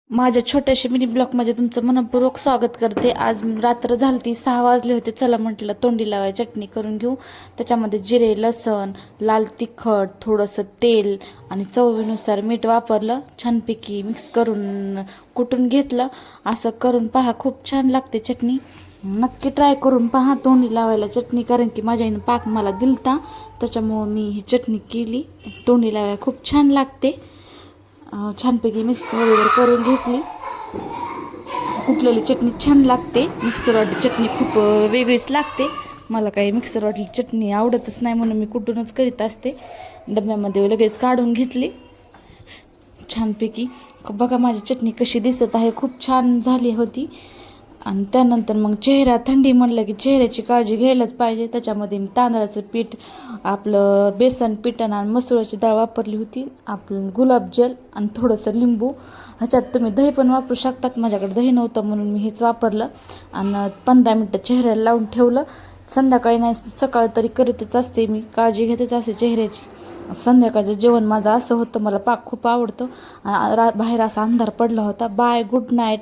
माझ्या छोट्याशा मिनी ब्लॉगमध्ये तुमचं मनपूर्वक स्वागत करते। आज रात्र झालती 6 वाजले होते। चला म्हटलं तोंडी लावाय चटणी करून घेऊ। त्याच्यामध्ये जिरे, लसण, लाल तिखट, थोडंसं तेल आणि चवीनुसार मीठ वापरलं। छानपैकी मिक्स करून कुटून घेतलं। असं करून पहा, खूप छान लागते चटणी। नक्की ट्राय करून पहा तोंडी लावायला चटणी, कारण की माझ्या आईनं पाक मला दिलता, त्याच्यामुळं मी ही चटणी केली। तोंडी लावायला खूप छान लागते। छानपैकी मिक्स वगैरे करून घेतली। कुटलेली चटणी छान लागते। मिक्सरवाली चटणी खूप वेगळीच लागते। मला काही मिक्सरवाली चटणी आवडतच नाही, म्हणून मी कुटूनच करीत असते। डब्यामध्ये लगेच काढून घेतली छानपैकी। बघा माझी चटणी कशी दिसत आहे, खूप छान झाली होती। आणि त्यानंतर मग चेहरा थंडी म्हणलं की चेहऱ्याची काळजी घ्यायलाच पाहिजे। त्याच्यामध्ये मी तांदळाचं पीठ, आपलं बेसन पीठ आणि मसुराची डाळ वापरली होती, आपलं गुलाबजल आणि थोडंसं लिंबू। ह्याच्यात तुम्ही दही पण वापरू शकतात, माझ्याकडे दही नव्हतं म्हणून मी हेच वापरलं। आणि 15 मिनटं चेहऱ्याला लावून ठेवलं। संध्याकाळी नाही सकाळी तरी करीतच असते मी, काळजी घेतच असते चेहऱ्याची। संध्याकाळचं जेवण माझं असं होतं, मला पाक खूप आवडतं। बाहेर असा अंधार पडला होता। Bye, good night.